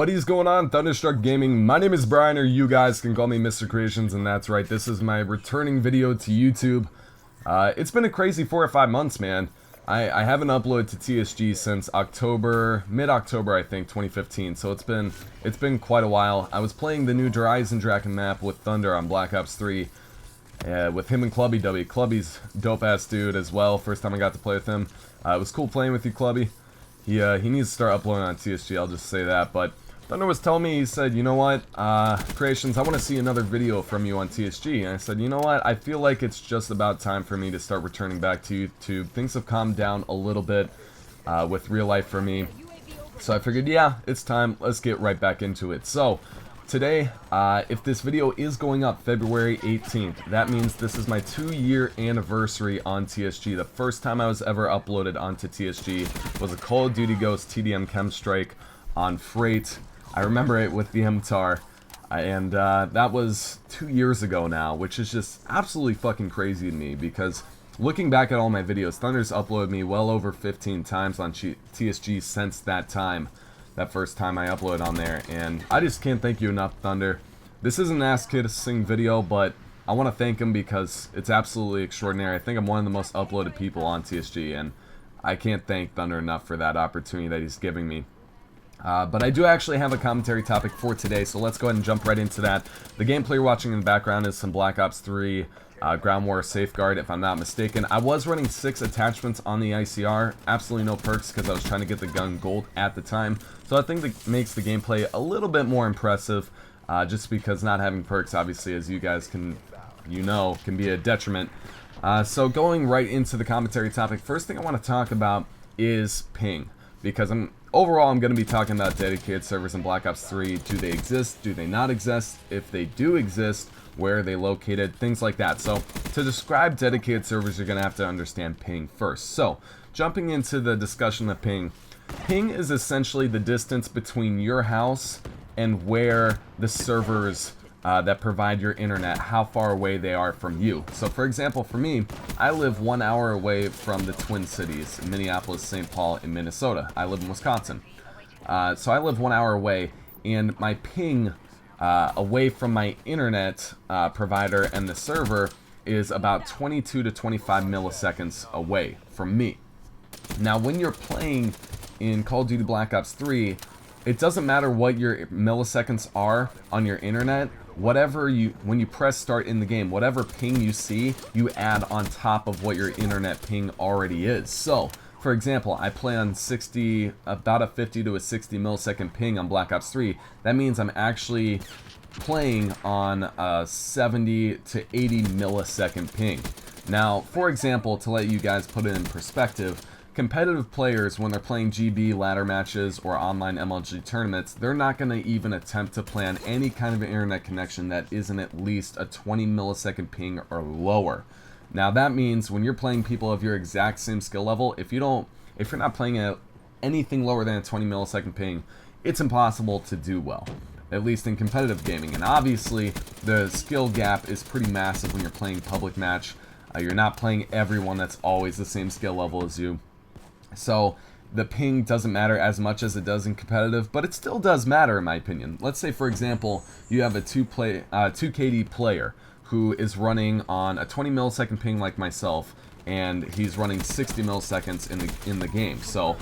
What is going on, Thunderstruck Gaming? My name is Brian, or you guys can call me Mr. Creations, and that's right, this is my returning video to YouTube. It's been a crazy 4 or 5 months, man. I haven't uploaded to TSG since October, mid-October, I think, 2015, so it's been quite a while. I was playing the new Horizon Draken map with Thunder on Black Ops 3, with him and Clubby W. Clubby's dope-ass dude as well, first time I got to play with him. It was cool playing with you, Clubby. He needs to start uploading on TSG, I'll just say that, but Thunder was telling me, he said, you know what, Creations, I want to see another video from you on TSG, and I said, you know what, I feel like it's just about time for me to start returning back to YouTube. Things have calmed down a little bit with real life for me, so I figured, yeah, it's time, let's get right back into it. So, today, if this video is going up February 18th, that means this is my 2-year anniversary on TSG. The first time I was ever uploaded onto TSG was a Call of Duty Ghost TDM Chem Strike on Freight. I remember it with the MTAR, and that was 2 years ago now, which is just absolutely fucking crazy to me, because looking back at all my videos, Thunder's uploaded me well over 15 times on TSG since that time. That first time I uploaded on there, and I just can't thank you enough, Thunder. This isn't an ass kissing video, but I want to thank him because it's absolutely extraordinary. I think I'm one of the most uploaded people on TSG, and I can't thank Thunder enough for that opportunity that he's giving me. But I do actually have a commentary topic for today, so let's go ahead and jump right into that. The gameplay you're watching in the background is some Black Ops 3 Ground War Safeguard, if I'm not mistaken. I was running 6 attachments on the ICR, absolutely no perks because I was trying to get the gun gold at the time. So I think that makes the gameplay a little bit more impressive, just because not having perks, obviously, as you guys can be a detriment. So going right into the commentary topic, first thing I want to talk about is ping, because overall I'm going to be talking about dedicated servers in Black Ops 3. Do they exist? Do they not exist? If they do exist, where are they located? Things like that. So to describe dedicated servers, you're going to have to understand ping first. So jumping into the discussion of ping, ping is essentially the distance between your house and where the servers that provide your internet, how far away they are from you. So for example, for me, I live 1 hour away from the Twin Cities, Minneapolis, St. Paul, and Minnesota. I live in Wisconsin. So I live 1 hour away, and my ping away from my internet provider and the server is about 22 to 25 milliseconds away from me. Now when you're playing in Call of Duty Black Ops 3, it doesn't matter what your milliseconds are on your internet. When you press start in the game, whatever ping you see, you add on top of what your internet ping already is. So, for example, I play on about a 50 to a 60 millisecond ping on Black Ops 3. That means I'm actually playing on a 70 to 80 millisecond ping. Now, for example, to let you guys put it in perspective, competitive players, when they're playing GB ladder matches or online MLG tournaments, they're not going to even attempt to plan any kind of internet connection that isn't at least a 20 millisecond ping or lower. Now that means when you're playing people of your exact same skill level, if you're not playing at anything lower than a 20 millisecond ping, it's impossible to do well, at least in competitive gaming. And obviously the skill gap is pretty massive when you're playing public match. You're not playing everyone that's always the same skill level as you. So the ping doesn't matter as much as it does in competitive, but it still does matter in my opinion. Let's say, for example, you have a 2 KD player who is running on a 20 millisecond ping like myself, and he's running 60 milliseconds in the game. So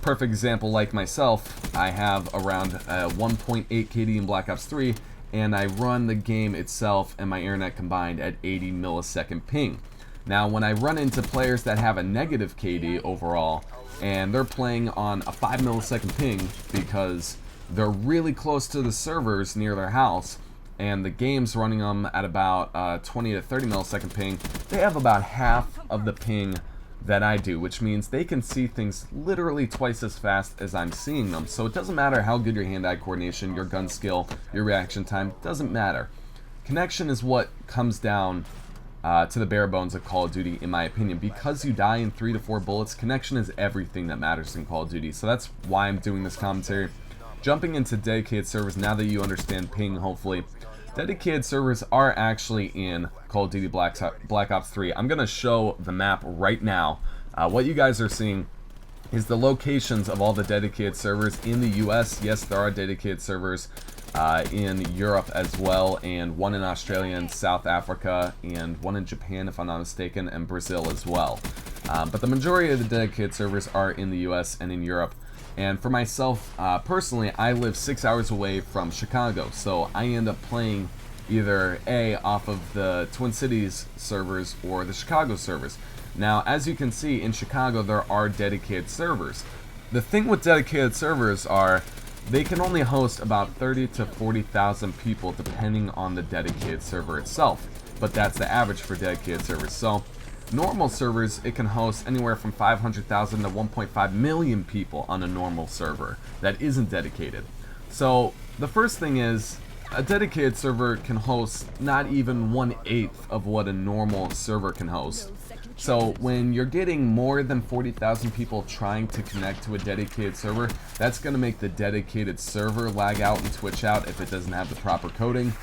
perfect example, like myself, I have around 1.8 KD in Black Ops 3, and I run the game itself and my internet combined at 80 millisecond ping. Now, when I run into players that have a negative KD overall, and they're playing on a 5 millisecond ping because they're really close to the servers near their house, and the game's running them at about 20 to 30 millisecond ping, they have about half of the ping that I do, which means they can see things literally twice as fast as I'm seeing them. So it doesn't matter how good your hand-eye coordination, your gun skill, your reaction time, doesn't matter. Connection is what comes down to the bare bones of Call of Duty, in my opinion. Because you die in 3 to 4 bullets, connection is everything that matters in Call of Duty. So that's why I'm doing this commentary. Jumping into dedicated servers, now that you understand ping, hopefully. Dedicated servers are actually in Call of Duty Black Ops 3. I'm going to show the map right now. What you guys are seeing is the locations of all the dedicated servers in the US. Yes, there are dedicated servers in Europe as well, and one in Australia and South Africa, and one in Japan, if I'm not mistaken, and Brazil as well. But the majority of the dedicated servers are in the US and in Europe. And for myself, personally, I live 6 hours away from Chicago, so I end up playing either A, off of the Twin Cities servers or the Chicago servers. Now, as you can see, in Chicago, there are dedicated servers. The thing with dedicated servers are they can only host about 30 to 40,000 people depending on the dedicated server itself. But that's the average for dedicated servers. So, normal servers, it can host anywhere from 500,000 to 1.5 million people on a normal server that isn't dedicated. So, the first thing is, a dedicated server can host not even 1/8 of what a normal server can host. So when you're getting more than 40,000 people trying to connect to a dedicated server, that's going to make the dedicated server lag out and twitch out if it doesn't have the proper coding,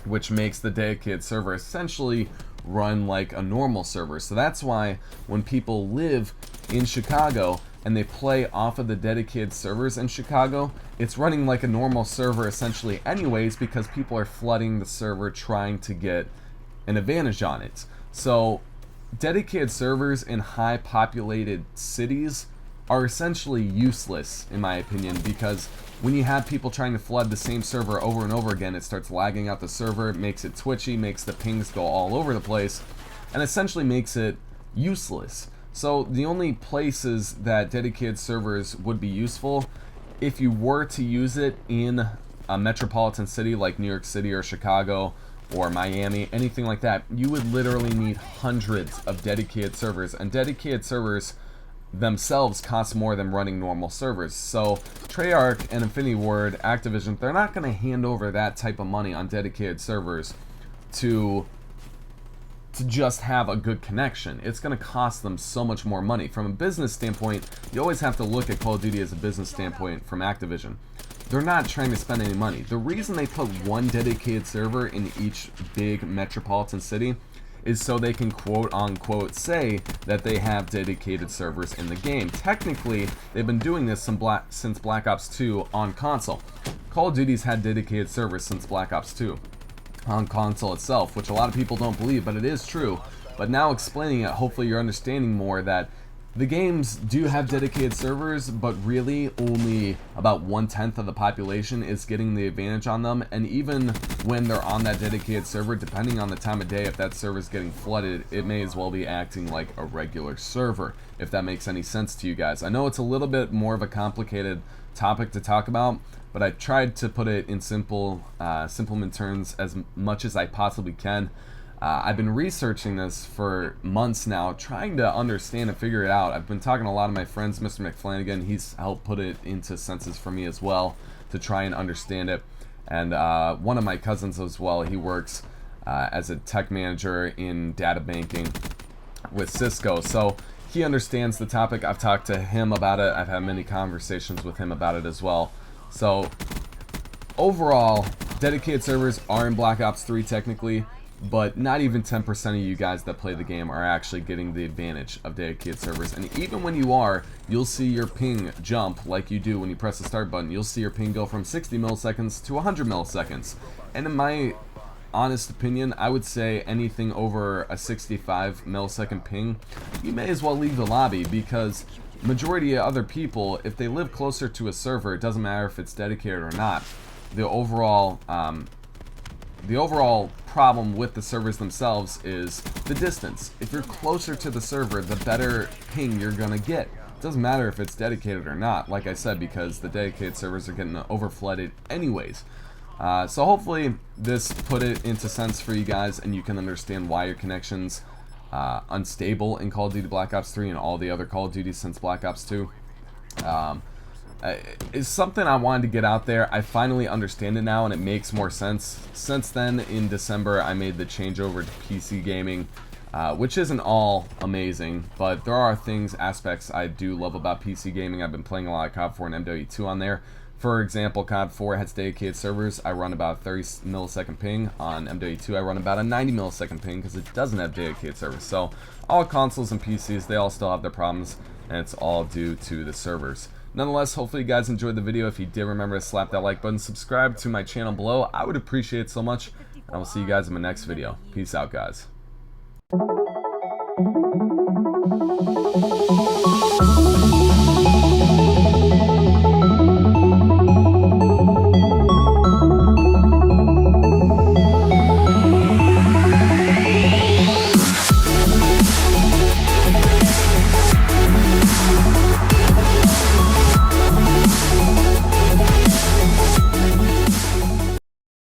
which makes the dedicated server essentially run like a normal server. So that's why when people live in Chicago and they play off of the dedicated servers in Chicago, it's running like a normal server essentially anyways, because people are flooding the server trying to get an advantage on it. So dedicated servers in high populated cities are essentially useless in my opinion, because when you have people trying to flood the same server over and over again, it starts lagging out the server, it makes it twitchy, makes the pings go all over the place, and essentially makes it useless. So the only places that dedicated servers would be useful, if you were to use it in a metropolitan city like New York City or Chicago or Miami, anything like that, you would literally need hundreds of dedicated servers, and dedicated servers themselves cost more than running normal servers. So Treyarch and Infinity Ward, Activision, they're not going to hand over that type of money on dedicated servers to just have a good connection. It's going to cost them so much more money. From a business standpoint, you always have to look at Call of Duty as a business standpoint from Activision. They're not trying to spend any money. The reason they put one dedicated server in each big metropolitan city is so they can quote unquote say that they have dedicated servers in the game. Technically, they've been doing this since Black Ops 2 on console. Call of Duty's had dedicated servers since Black Ops 2 on console itself, which a lot of people don't believe, but it is true. But now explaining it, hopefully you're understanding more that the games do have dedicated servers, but really only about 1/10 of the population is getting the advantage on them. And even when they're on that dedicated server, depending on the time of day, if that server is getting flooded, it may as well be acting like a regular server, if that makes any sense to you guys. I know it's a little bit more of a complicated topic to talk about, but I tried to put it in simpleman terms as much as I possibly can. I've been researching this for months now, trying to understand and figure it out. I've been talking to a lot of my friends, Mr. McFlanagan, he's helped put it into senses for me as well to try and understand it. And one of my cousins as well, he works as a tech manager in data banking with Cisco. So he understands the topic. I've talked to him about it. I've had many conversations with him about it as well. So overall, dedicated servers are in Black Ops 3 technically, but not even 10% of you guys that play the game are actually getting the advantage of dedicated servers. And even when you are, you'll see your ping jump like you do when you press the start button. You'll see your ping go from 60 milliseconds to 100 milliseconds. And in my honest opinion, I would say anything over a 65 millisecond ping, you may as well leave the lobby, because majority of other people, if they live closer to a server, it doesn't matter if it's dedicated or not. The overall problem with the servers themselves is the distance. If you're closer to the server, the better ping you're gonna get. It doesn't matter if it's dedicated or not, like I said, because the dedicated servers are getting overflooded anyways. So hopefully this put it into sense for you guys, and you can understand why your connection's unstable in Call of Duty Black Ops 3 and all the other Call of Duties since Black Ops 2. Is something I wanted to get out there. I finally understand it now, and it makes more sense. Since then, in December, I made the changeover to PC gaming, which isn't all amazing, but there are aspects I do love about PC gaming. I've been playing a lot of COD 4 and MW2 on there. For example, COD 4 has dedicated servers. I run about 30 millisecond ping. On MW2, I run about a 90 millisecond ping because it doesn't have dedicated servers. So all consoles and PCs, they all still have their problems, and it's all due to the servers. Nonetheless, hopefully you guys enjoyed the video. If you did, remember to slap that like button, subscribe to my channel below. I would appreciate it so much. And I will see you guys in my next video. Peace out, guys.